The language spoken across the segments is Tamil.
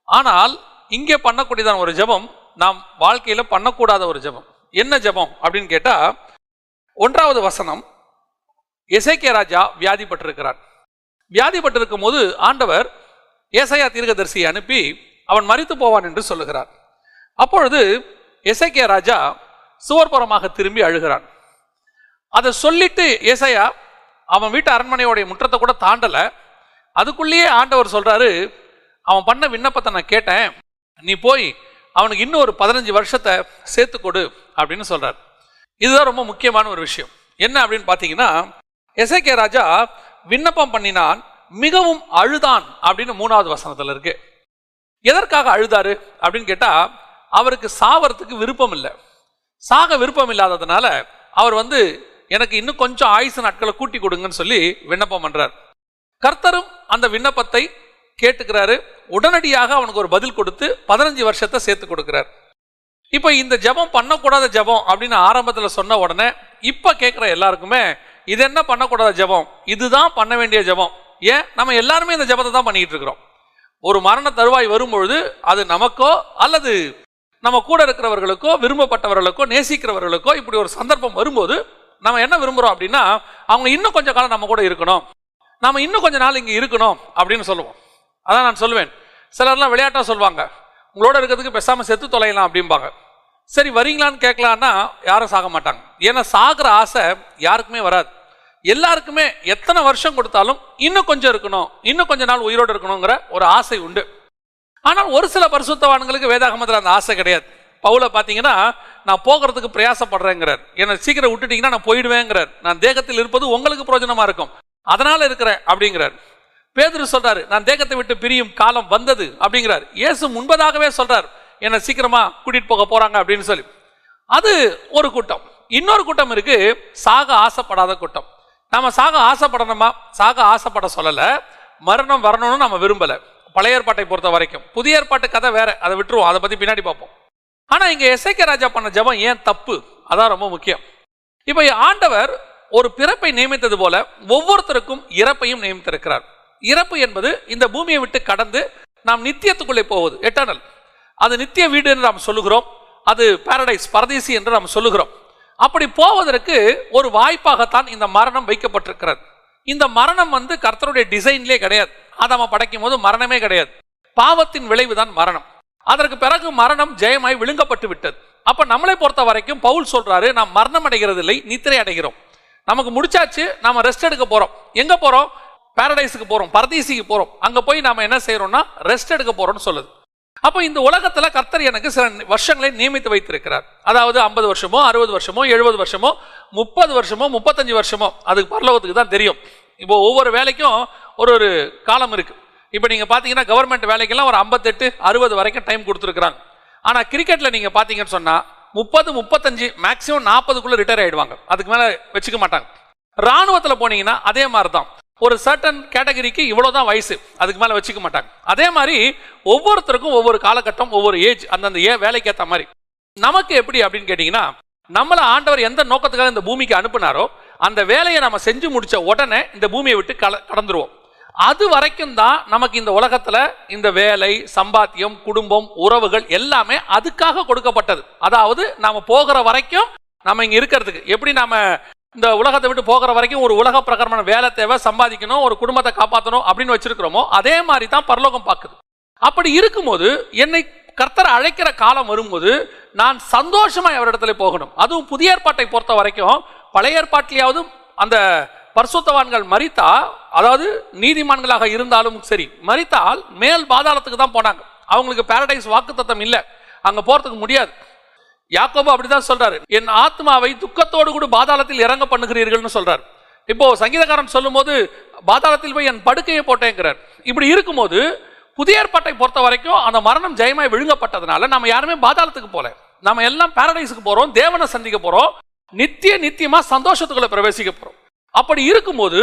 ஆனால் இங்கே பண்ணக்கூடியதான ஒரு ஜெபம் நாம் வாழ்க்கையில பண்ணக்கூடாத ஒரு ஜெபம். என்ன ஜெபம் அப்படின்னு கேட்டா, 1வது வசனம், எசேக்கியா ராஜா வியாதிப்பட்டிருக்கிறார். வியாதிப்பட்டிருக்கும் போது ஆண்டவர் ஏசாயா தீர்க்கதரிசியை அனுப்பி அவன் மரித்து போவான் என்று சொல்லுகிறார். அப்பொழுது எசேக்கியா ராஜா சுவர்புறமாக திரும்பி அழுகிறான். அதை சொல்லிட்டு ஏசாயா அவன் வீட்டு அரண்மனையோடைய முற்றத்தை கூட தாண்டல. அதுக்குள்ளேயே ஆண்டவர் சொல்றாரு, அவன் பண்ண விண்ணப்பத்தை நான் கேட்டேன், நீ போய் அவனுக்கு இன்னும் ஒரு 15 வருஷத்தை சேர்த்து கொடு அப்படின்னு சொல்றாரு. இதுதான் ரொம்ப முக்கியமான ஒரு விஷயம். என்ன அப்படின்னு பாத்தீங்கன்னா, எசேக்கியா ராஜா விண்ணப்பம் பண்ணினான், மிகவும் அழுதான் அப்படின்னு 3வது வசனத்துல இருக்கு. எதற்காக அழுதாரு அப்படின்னு கேட்டா, அவருக்கு சாவறதுக்கு விருப்பம் இல்லை. சாக விருப்பம் இல்லாததுனால அவர் எனக்கு இன்னும் கொஞ்சம் ஆயுசு நாட்களை கூட்டி கொடுங்கன்னு சொல்லி விண்ணப்பம் பண்றார். கர்த்தரும் அந்த விண்ணப்பத்தை கேட்டுக்கிறாரு. உடனடியாக அவனுக்கு ஒரு பதில் கொடுத்து 15 வருஷத்தை சேர்த்து கொடுக்கிறார். இப்ப இந்த ஜெபம் பண்ணக்கூடாத ஜெபம் அப்படின்னு ஆரம்பத்துல சொன்ன உடனே இப்ப கேட்கிற எல்லாருக்குமே இது என்ன பண்ணக்கூடாத ஜெபம், இதுதான் பண்ண வேண்டிய ஜெபம். ஏன் நம்ம எல்லாருமே இந்த ஜெபத்தை தான் பண்ணிட்டு இருக்கிறோம். ஒரு மரண தருவாய் வரும்பொழுது அது நமக்கோ அல்லது நம்ம கூட இருக்கிறவர்களுக்கோ விரும்பப்பட்டவர்களுக்கோ நேசிக்கிறவர்களுக்கோ இப்படி ஒரு சந்தர்ப்பம் வரும்போது நம்ம என்ன விரும்புறோம் அப்படின்னா, அவங்க இன்னும் கொஞ்ச காலம் நம்ம கூட இருக்கணும், நாம இன்னும் கொஞ்ச நாள் இங்க இருக்கணும் அப்படின்னு சொல்லுவோம். அதான் நான் சொல்லுவேன், சிலர்லாம் விளையாட்டா சொல்லுவாங்க, உங்களோட இருக்கிறதுக்கு பேசாம செத்து தொலைலாம் அப்படிம்பாங்க. சரி வரீங்களான்னு கேட்கலான்னா யாரும் சாக மாட்டாங்க. ஏன்னா சாகிற ஆசை யாருக்குமே வராது. எல்லாருக்குமே எத்தனை வருஷம் கொடுத்தாலும் இன்னும் கொஞ்சம் இருக்கணும், இன்னும் கொஞ்ச நாள் உயிரோடு இருக்கணுங்கிற ஒரு ஆசை உண்டு. ஆனால் ஒரு சில பரிசுத்தவான்களுக்கு வேதாகமத்தில் அந்த ஆசை கிடையாது. பவுலை பார்த்தீங்கன்னா, நான் போகிறதுக்கு பிரயாசப்படுறேங்கிறார், என்னை சீக்கிரம் விட்டுட்டீங்கன்னா நான் போயிடுவேங்கிறார், நான் தேகத்தில் இருப்பது உங்களுக்கு பிரயோஜனமா இருக்கும் அதனால இருக்கிறேன் அப்படிங்கிறார். பேதுரு சொல்றாரு, நான் தேகத்தை விட்டு பிரியும் காலம் வந்தது அப்படிங்கிறார். இயேசு முன்பதாகவே சொல்றார், என்னை சீக்கிரமா கூட்டிட்டு போக போறாங்க அப்படின்னு சொல்லி. அது ஒரு கூட்டம். இன்னொரு கூட்டம் இருக்கு, சாக ஆசைப்படாத கூட்டம். நம்ம சாக ஆசைப்படணுமா? சாக ஆசைப்பட சொல்லல, மரணம் வரணும்னு நம்ம விரும்பல. பழைய ஏற்பாட்டை பொறுத்த வரைக்கும். புதிய ஏற்பாட்டு கதை வேற, அதை விட்டுருவோம், அதை பத்தி பின்னாடி பார்ப்போம். ஆனா இங்க எசேக்கியா ராஜா பண்ண ஜெபம் ஏன் தப்பு, அதான் ரொம்ப முக்கியம். இப்ப ஆண்டவர் ஒரு பிறப்பை நியமித்தது போல ஒவ்வொருத்தருக்கும் இறப்பையும் நியமித்திருக்கிறார். இறப்பு என்பது இந்த பூமியை விட்டு கடந்து நாம் நித்தியத்துக்குள்ளே போவது, எட்டர்னல். அது நித்திய வீடு என்று நாம் சொல்லுகிறோம், அது பாரடைஸ், பரதீசி என்று நாம் சொல்லுகிறோம். அப்படி போவதற்கு ஒரு வாய்ப்பாகத்தான் இந்த மரணம் வைக்கப்பட்டிருக்கிறது. இந்த மரணம் கர்த்தருடைய டிசைன்லேயே கிடையாது. ஆதாமை படைக்கும் போது மரணமே கிடையாது. பாவத்தின் விளைவுதான் மரணம். அதற்கு பிறகு மரணம் ஜெயமாய் விழுங்கப்பட்டு விட்டது. அப்ப நம்மளை பொறுத்த வரைக்கும் பவுல் சொல்றாரு, நாம் மரணம் அடைகிறது இல்லை, நித்திரை அடைகிறோம். நமக்கு முடிச்சாச்சு, நாம ரெஸ்ட் எடுக்க போறோம். எங்க போறோம்? பாரடைஸுக்கு போறோம், பரதீசிக்கு போறோம். அங்க போய் நாம என்ன செய்யறோம்னா ரெஸ்ட் எடுக்க போறோம்னு சொல்லுது. அப்ப இந்த உலகத்துல கர்த்தர் எனக்கு சில வருஷங்களை நியமித்து வைத்திருக்கிறார். அதாவது 50 வருஷமோ 60 வருஷமோ 70 வருஷமோ 30 வருஷமோ 35 வருஷமோ, அதுக்கு பரலோகத்துக்கு தான் தெரியும். இப்போ ஒவ்வொரு வேலைக்கும் ஒரு ஒரு காலம் இருக்கு. இப்போ நீங்க பாத்தீங்கன்னா கவர்மெண்ட் வேலைக்கெல்லாம் ஒரு 58 60 வரைக்கும் டைம் கொடுத்துருக்காங்க. ஆனா கிரிக்கெட்ல நீங்க பாத்தீங்கன்னு சொன்னா 30 35 மேக்சிமம் 40க்குள்ள ரிட்டையர் ஆயிடுவாங்க, அதுக்கு மேல வச்சுக்க மாட்டாங்க. ராணுவத்துல போனீங்கன்னா அதே மாதிரிதான், ஒரு சர்டன் கேட்டகரிக்கு இவ்வளவுதான் வயசு, அதுக்கு மேல வச்சுக்க மாட்டாங்க. அதே மாதிரி ஒவ்வொருத்தருக்கும் ஒவ்வொரு காலகட்டம், ஒவ்வொரு ஏஜ், அந்தந்த வேலைக்கு ஏற்ற மாதிரி. நமக்கு எப்படி அப்படின்னு கேட்டீங்கன்னா, நம்மள ஆண்டவர் எந்த நோக்கத்துக்காக இந்த பூமிக்கு அனுப்புனாரோ அந்த வேலையை நம்ம செஞ்சு முடிச்ச உடனே இந்த பூமியை விட்டு கடந்துருவோம். அது வரைக்கும் தான் நமக்கு இந்த உலகத்துல இந்த வேலை, சம்பாத்தியம், குடும்பம், உறவுகள் எல்லாமே அதுக்காக கொடுக்கப்பட்டது. அதாவது நாம போகிற வரைக்கும் நம்ம இங்க இருக்கிறதுக்கு, எப்படி நாம இந்த உலகத்தை விட்டு போகிற வரைக்கும் ஒரு உலக பிரகாரமான வேலை தேவை, சம்பாதிக்கணும், ஒரு குடும்பத்தை காப்பாற்றணும் அப்படின்னு வச்சிருக்கிறோமோ அதே மாதிரி தான் பரலோகம் பார்க்குது. அப்படி இருக்கும்போது என்னை கர்த்தர் அழைக்கிற காலம் வரும்போது நான் சந்தோஷமா அவரிடத்துல போகணும். அதுவும் புதிய ஏற்பாட்டை பொறுத்த வரைக்கும், பழைய ஏற்பாட்டிலேயாவது அந்த பரிசுத்தவான்கள் மரித்தா, அதாவது நீதிமான்களாக இருந்தாலும் சரி, மரித்தால் மேல் பாதாளத்துக்கு தான் போனாங்க. அவங்களுக்கு பாரடைஸ் வாக்குத்தத்தம் இல்லை, அங்க போறதுக்கு முடியாது. யாக்கோபு அப்படிதான் சொல்றாரு, என் ஆத்மாவை துக்கத்தோடு கூட பாதாளத்தில் இறங்க பண்ணுகிறீர்கள்னு சொல்றாரு. இப்போ சங்கீதக்காரன் சொல்லும் போது பாதாளத்தில் போய் என் படுக்கையை போட்டேங்கிறார். இப்படி இருக்கும்போது புதிய ஏற்பாட்டை பொறுத்த வரைக்கும் அந்த மரணம் ஜெயமாய் விழுங்கப்பட்டதுனால நம்ம யாருமே பாதாளத்துக்கு போல, நம்ம எல்லாம் பாரடைஸுக்கு போறோம், தேவனை சந்திக்க போறோம், நித்தியமா சந்தோஷத்துக்குள்ள பிரவேசிக்க போறோம். அப்படி இருக்கும்போது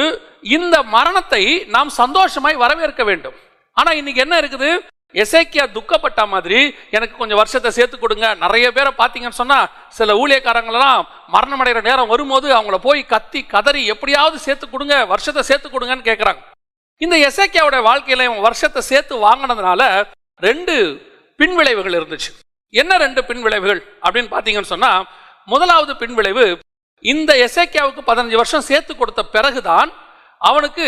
இந்த மரணத்தை நாம் சந்தோஷமாய் வரவேற்க வேண்டும். ஆனா இன்னைக்கு என்ன இருக்குது, எசேக்கியா துக்கப்பட்ட மாதிரி எனக்கு கொஞ்சம் வருஷத்தை சேர்த்து கொடுங்க. நிறைய பேரை பார்த்தீங்கன்னு சொன்னா, சில ஊழியக்காரங்களெல்லாம் மரணம் அடைகிற நேரம் வரும்போது அவங்கள போய் கத்தி கதறி எப்படியாவது சேர்த்து கொடுங்க, வருஷத்தை சேர்த்து கொடுங்கன்னு கேட்கறாங்க. இந்த எசேக்கியாவுடைய வாழ்க்கையில வருஷத்தை சேர்த்து வாங்கினதுனால 2 பின்விளைவுகள் இருந்துச்சு. என்ன 2 பின்விளைவுகள் அப்படின்னு பார்த்தீங்கன்னு சொன்னா, முதலாவது பின்விளைவு, இந்த எசேக்கியாவுக்கு 15 வருஷம் சேர்த்து கொடுத்த பிறகுதான் அவனுக்கு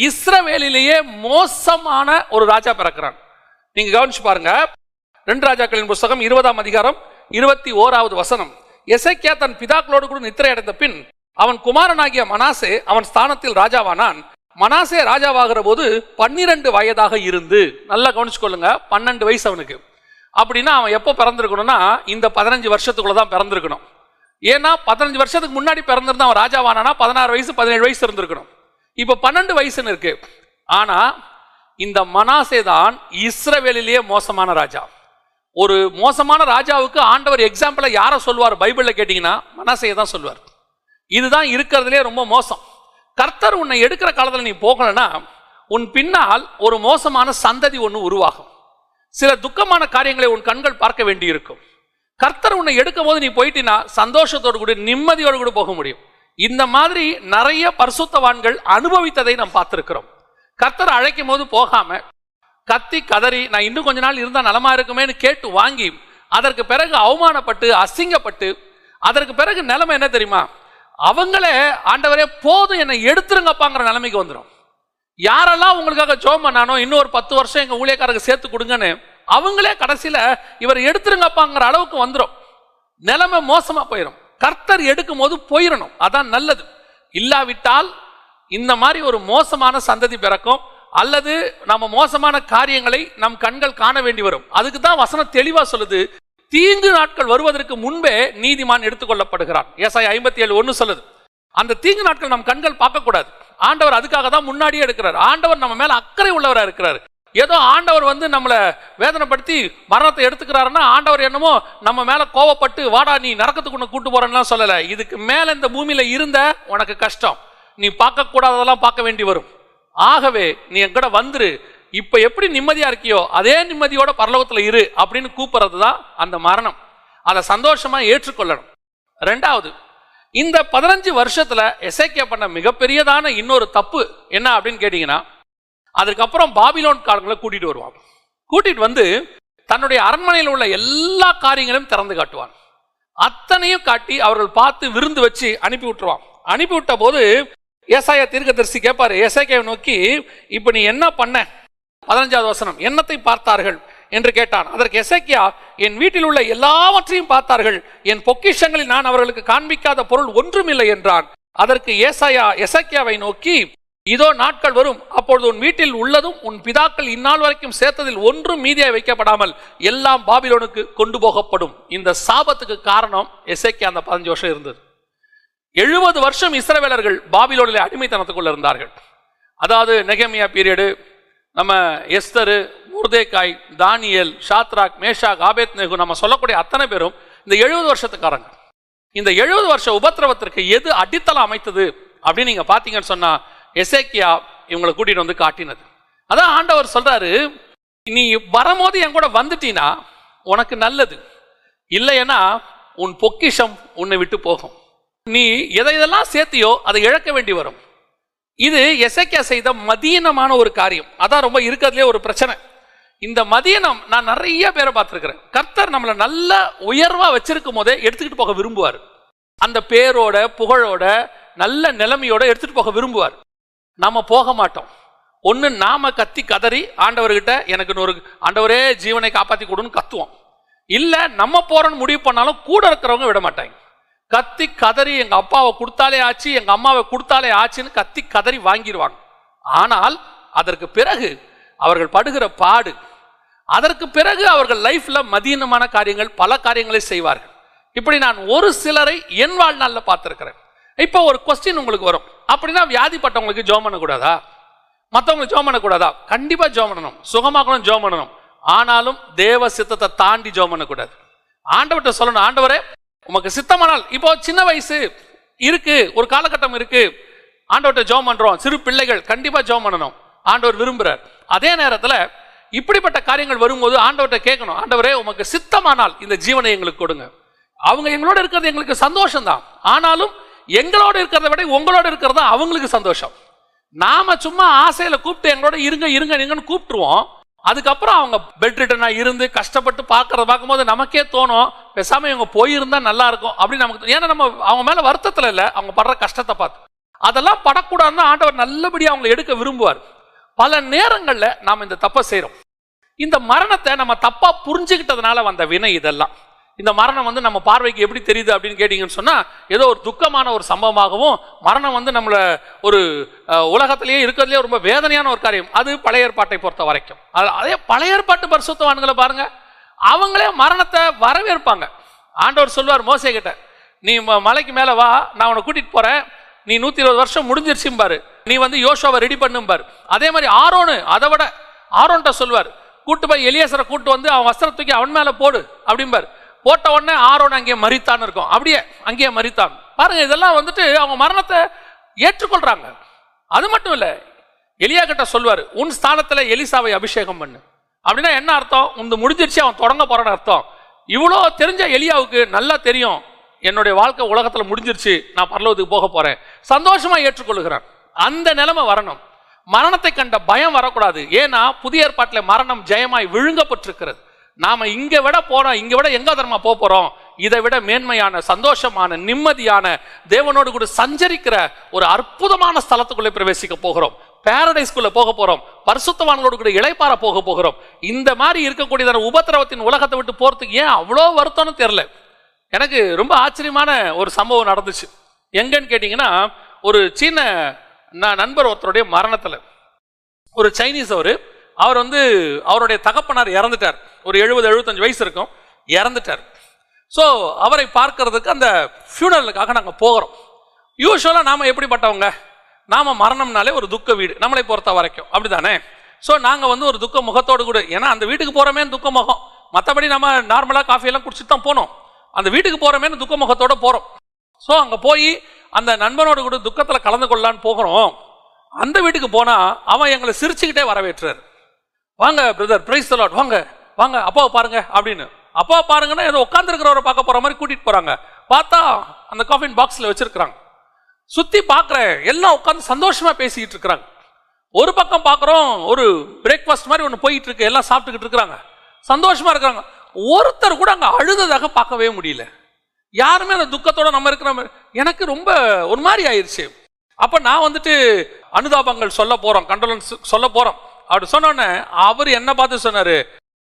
இஸ்ரவேலிலேயே மோசமான ஒரு ராஜா பிறக்கிறான். நீங்க கவனிச்சு பாருங்க, 2 ராஜாக்களின் புஸ்தகம் 20ஆம் அதிகாரம் 21வது வசனம். எசேக்கியா தன் பிதாக்களோடு கூட நித்திரை அடைந்த பின் அவன் குமாரனாகிய மனாசே அவன் ஸ்தானத்தில் ராஜாவானான். மனாசே ராஜாவாகிற போது 12 வயதாக இருந்து, நல்லா கவனிச்சுக்கொள்ளுங்க, 12 வயசு அவனுக்கு. அப்படின்னா அவன் எப்போ பிறந்திருக்கணும்னா இந்த 15 வருஷத்துக்குள்ளதான் பிறந்திருக்கணும். ஏன்னா 15 வருஷத்துக்கு முன்னாடி பிறந்திருந்தா அவன் ராஜாவானா 16 வயசு 17 வயசு இருந்திருக்கணும். இப்ப 12 வயசுன்னு இருக்கு. ஆனா இந்த மனாசே தான் இஸ்ரவேலிலேயே மோசமான ராஜா. ஒரு மோசமான ராஜாவுக்கு ஆண்டவர் எக்ஸாம்பிள யாரை சொல்வார் பைபிள்ல கேட்டீங்கன்னா மனாசேயை தான் சொல்வார். இதுதான் இருக்கிறதுலே ரொம்ப மோசம். கர்த்தர் உன்னை எடுக்கிற காலத்தில் நீ போகலன்னா உன் பின்னால் ஒரு மோசமான சந்ததி ஒன்று உருவாகும். சில துக்கமான காரியங்களை உன் கண்கள் பார்க்க வேண்டி இருக்கும். கர்த்தர் உன்னை எடுக்கும் போது நீ போயிட்டினா சந்தோஷத்தோடு கூட நிம்மதியோடு கூட போக முடியும். இந்த மாதிரி நிறைய பரிசுத்தவான்கள் அனுபவித்ததை நாம் பார்த்திருக்கிறோம். கர்த்தர் அழைக்கும் போது போகாம கத்தி கதறி நான் இன்னும் கொஞ்ச நாள் இருந்தால் நலமா இருக்குமேன்னு கேட்டு வாங்கி அதற்கு பிறகு அவமானப்பட்டு அசிங்கப்பட்டு அதற்கு பிறகு நிலைமை என்ன தெரியுமா, அவங்களே ஆண்டவரே போதும் என்னை எடுத்துருங்கப்பாங்கிற நிலைமைக்கு வந்துடும். யாரெல்லாம் உங்களுக்காக ஜெபம் பண்ணானோ இன்னும் ஒரு 10 வருஷம் எங்க ஊழியக்காரங்க சேர்த்து கொடுங்கன்னு அவங்களே கடைசியில இவர் எடுத்துருங்கப்பாங்கிற அளவுக்கு வந்துடும். நிலைமை மோசமா போயிடும். கர்த்தர் எடுக்கும் போது போயிடணும், அதான் நல்லது. இல்லாவிட்டால் இந்த மாதிரி ஒரு மோசமான சந்ததி பிறக்கும், அல்லது நம்ம மோசமான காரியங்களை நம் கண்கள் காண வேண்டி வரும். அதுக்கு தான் வசனம் தெளிவா சொல்லுது, தீங்கு நாட்கள் வருவதற்கு முன்பே நீதிமான் எடுத்துக்கொள்ளப்படுகிறான். ஏசாயா 57:1 சொல்லுது. அந்த தீங்கு நாட்கள் நம் கண்கள் பார்க்க கூடாது. ஆண்டவர் அதுக்காக தான் முன்னாடியே எடுக்கிறார். ஆண்டவர் நம்ம மேல அக்கறை உள்ளவராக இருக்கிறார். ஏதோ ஆண்டவர் நம்மளை வேதனைப்படுத்தி மரணத்தை எடுத்துக்கிறாருன்னா ஆண்டவர் என்னமோ நம்ம மேல கோவப்பட்டு வாடா நீ நரக்கத்துக்கு உன்னை கூட்டு போறேன்னு சொல்லல. இதுக்கு மேல இந்த பூமியில இருந்த உனக்கு கஷ்டம், நீ பார்க்க கூடாததெல்லாம் பார்க்க வேண்டி வரும். ஆகவே நீ எங்கூட வந்துரு, இப்ப எப்படி நிம்மதியா இருக்கியோ அதே நிம்மதியோட பரலோகத்துல இரு அப்படின்னு கூப்பிடுறது தான் அந்த மரணம். அதை சந்தோஷமா ஏற்றுக்கொள்ளணும். 2வது, இந்த 15 வருஷத்துல எசேக்கியா பண்ண மிகப்பெரியதான இன்னொரு தப்பு என்ன அப்படின்னு கேட்டீங்கன்னா, அதுக்கப்புறம் பாபிலோன் காரங்களை கூட்டிட்டு வருவான். கூட்டிட்டு வந்து தன்னுடைய அரண்மனையில் உள்ள எல்லா காரியங்களையும் திறந்து காட்டுவான். அத்தனையும் காட்டி அவர்கள் பார்த்து விருந்து வச்சு அனுப்பி விட்டுருவான். அனுப்பி விட்ட போது ஏசாயா தீர்க்கதரிசி கேட்பாரு எசேக்கியாவை நோக்கி, இப்ப நீ என்ன பண்ண? 15வது வசனம், என்னத்தை பார்த்தார்கள் என்று கேட்டான். அதற்கு எசேக்கியா, என் வீட்டில் உள்ள எல்லாவற்றையும் பார்த்தார்கள், என் பொக்கிஷங்களில் நான் அவர்களுக்கு காண்பிக்காத பொருள் ஒன்றுமில்லை என்றான். அதற்கு ஏசாயா எசேக்கியாவை நோக்கி, இதோ நாட்கள் வரும், அப்பொழுது உன் வீட்டில் உள்ளதும் உன் பிதாக்கள் இந்நாள் வரைக்கும் சேர்த்ததில் ஒன்றும் மீதியாய் வைக்கப்படாமல் எல்லாம் பாபிலோனுக்கு கொண்டு போகப்படும். இந்த சாபத்துக்கு காரணம் எசேக்கியா அந்த 15 வருஷம் இருந்தது. 70 வருஷம் இஸ்ரவேலர்கள் பாபிலோனிலே அடிமைத்தனத்துக்குள்ள இருந்தார்கள். அதாவது நெகேமியா பீரியடு, நம்ம எஸ்தரு, முர்தேக்காய், தானியேல், ஷாத்ராக், மேஷாக், ஆபேத்நேகோ, நம்ம சொல்லக்கூடிய அத்தனை பேரும் இந்த 70 வருஷத்துக்காரங்க. இந்த 70 வருஷ உபத்திரவத்திற்கு எது அடித்தளம் அமைத்தது அப்படின்னு நீங்க பாத்தீங்கன்னு சொன்னா எசேக்கியா இவங்களை கூட்டிட்டு வந்து காட்டினது. அதான் ஆண்டவர் சொல்றாரு, நீ வரும்போது என் கூட வந்துட்டீனா உனக்கு நல்லது, இல்லைன்னா உன் பொக்கிஷம் உன்னை விட்டு போகும். நீ எதையெல்லாம் சேர்த்தியோ அதை இழக்க வேண்டி வரும். இது எசேக்கியா செய்த மதீனமான ஒரு காரியம். அதான் ரொம்ப இருக்கிறதுலே ஒரு பிரச்சனை. இந்த மதீனம் நான் நிறைய பேரை பார்த்திருக்கிறேன். கர்த்தர் நம்மளை நல்ல உயர்வா வச்சிருக்கும் போதே எடுத்துக்கிட்டு போக விரும்புவார். அந்த பேரோட புகழோட நல்ல நிலைமையோட எடுத்துட்டு போக விரும்புவார். நாம போக மாட்டோம். ஒண்ணு நாம கத்தி கதறி ஆண்டவர்கிட்ட எனக்கு ஒரு ஆண்டவரே ஜீவனை காப்பாத்தி கொடுன்னு கத்துவோம். இல்ல நம்ம போறோன்னு முடிவு பண்ணாலும் கூட இருக்கிறவங்க விட மாட்டாங்க. கத்தி கதறி எங்க அப்பாவை கொடுத்தாலே ஆச்சு, எங்க அம்மாவை கொடுத்தாலே ஆச்சுன்னு கத்தி கதறி வாங்கிடுவாங்க. ஆனால் அதற்கு பிறகு அவர்கள் படுகிற பாடு, அதற்கு பிறகு அவர்கள் லைஃப்ல மதீனமான காரியங்கள் பல காரியங்களை செய்வார்கள். இப்படி நான் ஒரு சிலரை என் வாழ்நாளில் பார்த்திருக்கிறேன். இப்போ ஒரு கொஸ்டின் உங்களுக்கு வரும், அப்படின்னா வியாதிப்பட்டவங்களுக்கு ஜெபம் பண்ணக்கூடாதா? மற்றவங்களுக்கு ஜெபம் பண்ணக்கூடாதா? கண்டிப்பா ஜெபம் பண்ணணும், சுகமாக்கணும், ஜெபம் பண்ணணும். ஆனாலும் தேவ சித்தத்தை தாண்டி ஜெபம் பண்ணக்கூடாது. ஆண்டவர்கிட்ட சொல்லணும், ஆண்டவரே உமக்கு சித்தமானால், இப்போ சின்ன வயசு இருக்கு, ஒரு காலகட்டம் இருக்கு, ஆண்டவர்கிட்ட ஜெபம் பண்றோம். சிறு பிள்ளைகள் கண்டிப்பா ஜெபம் பண்ணணும், ஆண்டவர் விரும்புறார். அதே நேரத்தில் இப்படிப்பட்ட காரியங்கள் வரும்போது ஆண்டவர்கிட்ட கேட்கணும், ஆண்டவரே உமக்கு சித்தமானால் இந்த ஜீவனை எங்களுக்கு கொடுங்க. அவங்க எங்களோட இருக்கிறது எங்களுக்கு சந்தோஷம் தான், ஆனாலும் எங்களோட இருக்கிறத விட உங்களோட இருக்கிறதா அவங்களுக்கு சந்தோஷம். நாம சும்மா ஆசையில கூப்பிட்டு எங்களோட இருங்க இருங்க இருங்கன்னு கூப்பிட்டுருவோம். அதுக்கப்புறம் அவங்க பெட் ரிட்டனா இருந்து கஷ்டப்பட்டு பார்க்கும்போது நமக்கே தோணும், பேசாம இவங்க போயிருந்தா நல்லா இருக்கும் அப்படின்னு நமக்கு. ஏன்னா நம்ம அவங்க மேல வருத்தத்துல இல்லை, அவங்க படுற கஷ்டத்தை பார்த்து. அதெல்லாம் படக்கூடாதுன்னு ஆண்டவர் நல்லபடியாக அவங்களை எடுக்க விரும்புவார். பல நேரங்கள்ல நாம் இந்த தப்பை செய்யறோம். இந்த மரணத்தை நம்ம தப்பா புரிஞ்சுக்கிட்டதுனால வந்த வினை இதெல்லாம். இந்த மரணம் நம்ம பார்வைக்கு எப்படி தெரியுது அப்படின்னு கேட்டீங்கன்னு சொன்னா, ஏதோ ஒரு துக்கமான ஒரு சம்பவமாகவும், மரணம் நம்மள ஒரு உலகத்திலேயே இருக்கிறதுலே ரொம்ப வேதனையான ஒரு காரியம். அது பழைய ஏற்பாட்டை பொறுத்த வரைக்கும். அதே பழைய ஏற்பாட்டு பரிசுத்தவான்களை பாருங்க, அவங்களே மரணத்தை வரவேற்பாங்க. ஆண்டவர் சொல்வார் மோசே கிட்ட, நீ மலைக்கு மேல வா, நான் உன்னை கூட்டிட்டு போறேன், நீ 120 வருஷம் முடிஞ்சிருச்சும்பாரு, நீ யோசுவாவை ரெடி பண்ணும்பாரு. அதே மாதிரி ஆரோனு, அதை விட ஆரோன்ட்ட சொல்வார், கூட்டு போய் எலியாசரை கூட்டு அவன் வஸ்திரத்தை தூக்கி அவன் மேல போடு அப்படிம்பார். போட்ட உடனே ஆரோன் அங்கே மரித்தான் இருக்கும், அப்படியே அங்கேயே மரித்தான். பாருங்க, இதெல்லாம் அவங்க மரணத்தை ஏற்றுக்கொள்றாங்க. அது மட்டும் இல்ல, எலியா கிட்ட சொல்வார், உன் ஸ்தானத்துல எலிசாவை அபிஷேகம் பண்ணு. அப்படின்னா என்ன அர்த்தம்? உந்து முடிஞ்சிருச்சு, அவன் தொடங்க போறான்னு அர்த்தம். இவ்வளோ தெரிஞ்ச எலியாவுக்கு நல்லா தெரியும், என்னுடைய வாழ்க்கை உலகத்துல முடிஞ்சிருச்சு, நான் பரலோகத்துக்கு போக போறேன். சந்தோஷமா ஏற்றுக்கொள்ளுகிறான். அந்த நிலைமை வரணும். மரணத்தை கண்ட பயம் வரக்கூடாது. ஏன்னா புதிய ஏற்பாட்டில் மரணம் ஜெயமாய் விழுங்கப்பட்டிருக்கிறது. நாம இங்க விட போறோம், இங்க விட எங்க தரமா போறோம்? இதை விட மேன்மையான, சந்தோஷமான, நிம்மதியான, தேவனோடு கூட சஞ்சரிக்கிற ஒரு அற்புதமான ஸ்தலத்துக்குள்ளே பிரவேசிக்க போகிறோம். பாரடைஸ்குள்ள போக போறோம். பரிசுத்தவான்களோடு கூட இளைப்பாற போக போகிறோம். இந்த மாதிரி இருக்கக்கூடியதான உபத்திரவத்தின் உலகத்தை விட்டு போறதுக்கு ஏன் அவ்வளோ வருத்தம்னு தெரியல. எனக்கு ரொம்ப ஆச்சரியமான ஒரு சம்பவம் நடந்துச்சு. எங்கன்னு கேட்டீங்கன்னா, ஒரு சீன நண்பர் ஒருத்தருடைய மரணத்துல, ஒரு சைனீஸ் அவர் அவருடைய தகப்பனார் இறந்துட்டார். ஒரு 70-75 வயசு இருக்கும், இறந்துட்டார். ஸோ அவரை பார்க்கறதுக்கு அந்த ஃபியூனரலுக்காக நாங்கள் போகிறோம். யூஸ்வலாக நாம எப்படிப்பட்டவங்க? நாம மரணம்னாலே ஒரு துக்க வீடு, நம்மளை பொறுத்த வரைக்கும் அப்படிதானே. ஸோ நாங்கள் ஒரு துக்க முகத்தோடு கூட, ஏன்னா அந்த வீட்டுக்கு போகிறோமே துக்க முகம், மற்றபடி நம்ம நார்மலாக காஃபியெல்லாம் குடிச்சிட்டு தான் போனோம். அந்த வீட்டுக்கு போகிறோமே துக்க முகத்தோடு போகிறோம். ஸோ அங்கே போய் அந்த நண்பனோடு கூட துக்கத்தில் கலந்து கொள்ளலான்னு போகிறோம். அந்த வீட்டுக்கு போனால் அவன் எங்களை சிரிச்சுக்கிட்டே வரவேற்றார். வாங்க பிரதர், பிரைஸ் தி லார்ட், வாங்க வாங்க, அப்பாவை பாருங்க அப்படின்னு. அப்பாவை பாருங்கன்னா ஏதோ உட்காந்துருக்கிறவரை பார்க்க போகிற மாதிரி கூட்டிகிட்டு போகிறாங்க. பார்த்தா அந்த காஃபின் பாக்ஸில் வச்சிருக்கிறாங்க. சுற்றி பார்க்குறேன், எல்லாம் உட்காந்து சந்தோஷமாக பேசிக்கிட்டு இருக்கிறாங்க. ஒரு பக்கம் பார்க்குறோம், ஒரு பிரேக்ஃபாஸ்ட் மாதிரி ஒன்று போயிட்டு இருக்கு, எல்லாம் சாப்பிட்டுக்கிட்டு இருக்கிறாங்க, சந்தோஷமாக இருக்கிறாங்க. ஒருத்தர் கூட அங்கே அழுததாக பார்க்கவே முடியல. யாருமே அந்த துக்கத்தோட நம்ம இருக்கிற மாதிரி. எனக்கு ரொம்ப ஒரு மாதிரி ஆயிடுச்சு. அப்போ நான் அனுதாபங்கள் சொல்ல போகிறோம், கண்டோலன்ஸ் சொல்ல போகிறோம். அப்படி சொன்னோன்னே அவர் என்ன பார்த்து சொன்னார்,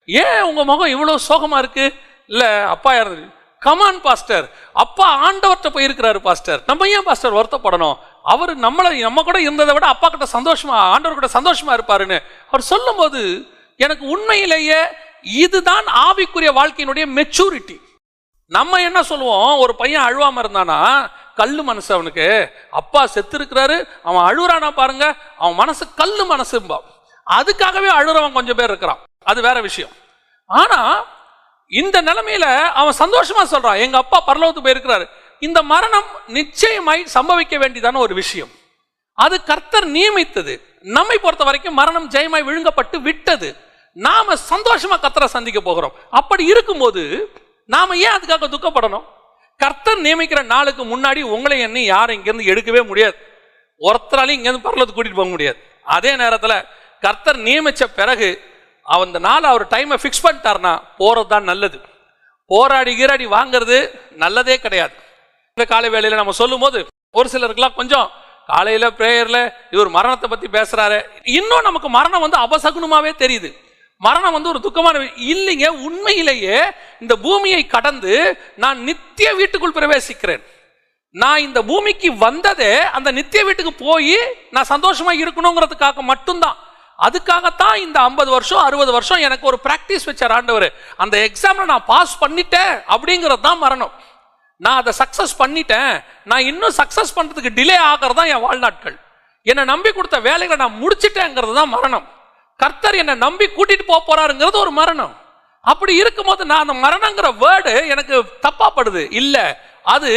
ஏன் உங்கள் முகம் இவ்வளோ சோகமாக இருக்கு? இல்லை அப்பா இறந்து. கமான் பாஸ்டர், அப்பா ஆண்டவர்கிட்ட போயிருக்கிறாரு பாஸ்டர், நம்ம ஏன் பாஸ்டர் வருத்தப்படணும்? அவர் நம்ம கூட இருந்ததை விட அப்பா கிட்ட சந்தோஷமா, ஆண்டவர் கிட்ட சந்தோஷமா இருப்பாருன்னு அவர் சொல்லும் போது எனக்கு உண்மையிலேயே இதுதான் ஆவிக்குரிய வாழ்க்கையினுடைய மெச்சூரிட்டி. நம்ம என்ன சொல்லுவோம், ஒரு பையன் அழுவாம இருந்தானா கல்லு மனசு அவனுக்கு, அப்பா செத்து இருக்கிறாரு, அவன் அழுகுறானா பாருங்க, அவன் மனசு கல்லு மனசும்பா. அதுக்காகவே அழுறவன் கொஞ்சம் பேர் இருக்கிறான், அது வேற விஷயம். ஆனா இந்த நிலைமையில அவன் சந்தோஷமா சொல்றான், எங்க அப்பா பரலோகத்துக்கு போயிருக்கிறாரு. இந்த மரணம் நிச்சயமாய் சம்பவிக்க வேண்டியதான ஒரு விஷயம். அது கர்த்தர் நியமித்தது. நம்மை பொறுத்த வரைக்கும் மரணம் ஜெயமாய் விழுங்கப்பட்டு விட்டது. நாம சந்தோஷமா கர்த்தரை சந்திக்க போகிறோம். அப்படி இருக்கும்போது நாம ஏன் அதுக்காக துக்கப்படணும்? கர்த்தர் நியமிக்கிற நாளுக்கு முன்னாடி உங்களை என்ன யாரும் இங்கிருந்து எடுக்கவே முடியாது. ஒருத்தராலையும் இங்கிருந்து பரலோகத்துக்கு கூட்டிட்டு போக முடியாது. அதே நேரத்துல கர்த்தர் நியமிச்ச பிறகு அந்த நாள் அவர் டைமை ஃபிக்ஸ் பண்ணிட்டார்னா போறது தான் நல்லது. போராடி கீராடி வாங்கிறது நல்லதே கிடையாது. இந்த காலை வேளையில நம்ம சொல்லும் போது ஒரு சிலருக்குலாம் கொஞ்சம் காலையில பிரேயர்ல இவர் மரணத்தை பத்தி பேசுறாரு, இன்னும் நமக்கு மரணம் அபசகுனமாவே தெரியுது. மரணம் ஒரு துக்கமான இல்லைங்க. உண்மையிலேயே இந்த பூமியை கடந்து நான் நித்திய வீட்டுக்குள் பிரவேசிக்கிறேன். நான் இந்த பூமிக்கு வந்ததே அந்த நித்திய வீட்டுக்கு போய் நான் சந்தோஷமா இருக்கணுங்கிறதுக்காக மட்டும்தான். அதுக்காகத்தான் இந்த 50 வருஷம் 60 வருஷம் எனக்கு ஒரு பிராக்டிஸ் வச்சார் ஆண்டவர். அந்த எக்ஸாம்ல நான் பாஸ் பண்ணிட்டேன் அப்படிங்கிறது தான் மரணம். நான் அதை சக்சஸ் பண்ணிட்டேன், நான் இன்னும் சக்சஸ் பண்றதுக்கு டிலே ஆகிறது தான் என் வாழ்நாட்கள். என்னை நம்பி கொடுத்த வேலைகளை நான் முடிச்சிட்டேங்கிறது தான் மரணம். கர்த்தர் என்னை நம்பி கூட்டிட்டு போறாருங்கிறது ஒரு மரணம். அப்படி இருக்கும்போது நான் அந்த மரணங்கிற வேர்டு எனக்கு தப்பாப்படுது. இல்ல, அது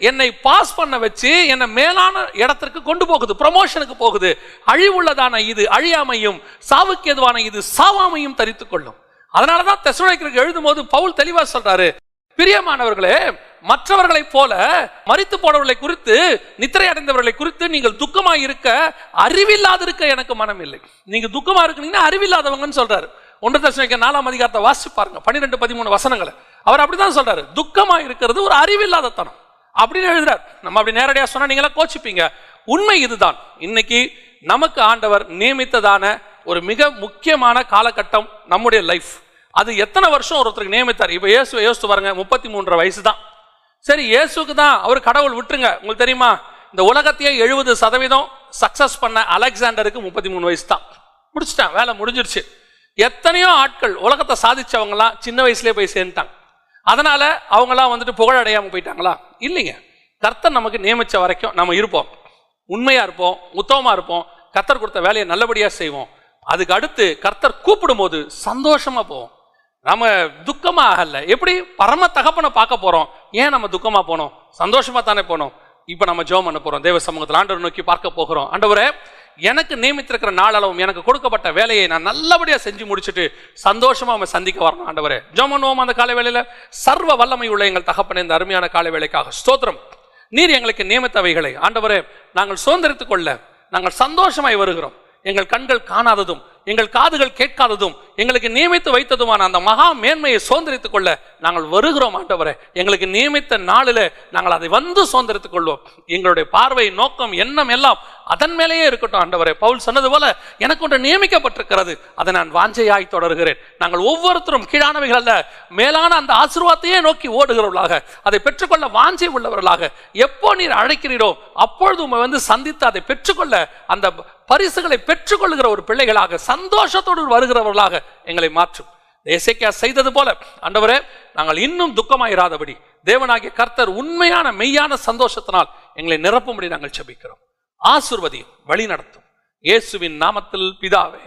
என்னை பாஸ் பண்ண வச்சு என்னை மேலான இடத்திற்கு கொண்டு போகுது, ப்ரமோஷனுக்கு போகுது. அழிவுள்ளதான இது அழியாமையும், சாவுக்கு எதுவான இது சாவாமையும் தரித்துக் கொள்ளும். அதனாலதான் தெசலோனிக்கேயருக்கு எழுதும் போது பவுல் தெளிவா சொல்றாரு, பிரியமானவர்களே, மற்றவர்களை போல மரித்து போனவர்களை குறித்து, நித்திரை அடைந்தவர்களை குறித்து நீங்கள் துக்கமா இருக்க அறிவில்லாதிருக்க எனக்கு மனம் இல்லை. நீங்க துக்கமா இருக்கீங்கன்னா அறிவில்லாதவங்கன்னு சொல்றாரு. 1 தெசலோனிக்கேயர் 4ஆம் அதிகாரத்தை வாசிச்சு பாருங்க, 12-13 வசனங்களை. அவர் அப்படிதான் சொல்றாரு, துக்கமா இருக்கிறது ஒரு அறிவில்லாதத்தனம் அப்படின்னு எழுதுறாரு. நம்ம அப்படி நேரடியா சொன்னா நீங்களா கோச்சிப்பீங்க. உண்மை இதுதான். இன்னைக்கு நமக்கு ஆண்டவர் நியமித்ததான ஒரு மிக முக்கியமான காலகட்டம் நம்முடைய லைஃப். அது எத்தனை வருஷம் ஒருத்தருக்கு நியமித்தார்? இப்ப இயேசுவை யோசித்து பாருங்க, 33 வயசு தான். சரி, இயேசுக்கு தான் அவர் கடவுள் விட்டுருங்க. உங்களுக்கு தெரியுமா, இந்த உலகத்தையே 70% சக்சஸ் பண்ண அலெக்சாண்டருக்கு 33 வயசு தான். முடிச்சுட்டான், வேலை முடிஞ்சிருச்சு. எத்தனையோ ஆட்கள் உலகத்தை சாதிச்சவங்கலாம் சின்ன வயசுலேயே போய் சேர்ந்துட்டாங்க. அதனால அவங்களாம் வந்துட்டு புகழடையாம போயிட்டாங்களா? இல்லைங்க. கர்த்தர் நமக்கு நியமிச்ச வரைக்கும் நம்ம இருப்போம், உண்மையா இருப்போம், உத்தமமா இருப்போம், கர்த்தர் கொடுத்த வேலையை நல்லபடியா செய்வோம். அதுக்கு அடுத்து கர்த்தர் கூப்பிடும் போது சந்தோஷமா போவோம். நம்ம துக்கமா ஆகல. எப்படி பரம தகப்பனை பார்க்க போறோம், ஏன் நம்ம துக்கமா போனோம்? சந்தோஷமா தானே போனோம். இப்ப நம்ம ஜெபம் பண்ண போறோம், தேவ சமூகத்தில் ஆண்டவரை நோக்கி பார்க்க போகிறோம். ஆண்டவரே, எனக்கு நியமித்திருக்கிற நாளளவும் எனக்கு கொடுக்கப்பட்ட வேலையை நான் நல்லபடியா செஞ்சு முடிச்சுட்டு சந்தோஷமா அவன் சந்திக்க வரணும். ஆண்டவரே, ஜெபம் பண்ணுவோம். அந்த காலை வேளையில சர்வ வல்லமை உள்ள எங்கள் தகப்பனே, இந்த அருமையான காலை வேளைக்காக ஸ்தோத்திரம். நீர் எங்களுக்கு நியமித்தவைகளை ஆண்டவரே நாங்கள் சுதந்திரித்துக் கொள்ள நாங்கள் சந்தோஷமாய் வருகிறோம். எங்கள் கண்கள் காணாததும் எங்கள் காதுகள் கேட்காததும் எங்களுக்கு நியமித்து வைத்ததுமான அந்த மகா மேன்மையை சுதந்திரித்துக் கொள்ள நாங்கள் வருகிறோம். ஆண்டவரே, எங்களுக்கு நியமித்த நாளில் நாங்கள் அதை வந்து சுதந்திரித்துக் கொள்வோம். எங்களுடைய பார்வை, நோக்கம், எண்ணம் எல்லாம் அதன் மேலேயே இருக்கட்டும். ஆண்டவரே, பவுல் சொன்னது போல எனக்கு ஒன்று நியமிக்கப்பட்டிருக்கிறது, அதை நான் வாஞ்சையாய் தொடர்கிறேன். நாங்கள் ஒவ்வொருத்தரும் கீழானவைகள் அல்ல, மேலான அந்த ஆசீர்வாதத்தையே நோக்கி ஓடுகிறவர்களாக, அதை பெற்றுக்கொள்ள வாஞ்சை உள்ளவர்களாக, எப்போ நீர் அழைக்கிறீரோ அப்பொழுது உண்மை வந்து சந்தித்து அதை பெற்றுக்கொள்ள, அந்த பரிசுகளை பெற்றுக்கொள்ளுகிற ஒரு பிள்ளைகளாக, சந்தோஷத்தோடு வருகிறவர்களாக எங்களை மாற்றும். எசேக்கியா செய்தது போல ஆண்டவரே, நாங்கள் இன்னும் துக்கமாயிராதபடி தேவனாகிய கர்த்தர் உண்மையான மெய்யான சந்தோஷத்தினால் எங்களை நிரப்பும்படி நாங்கள் ஜெபிக்கிறோம். ஆசீர்வதியும், வழி நடத்தும். இயேசுவின் நாமத்தில் பிதாவே.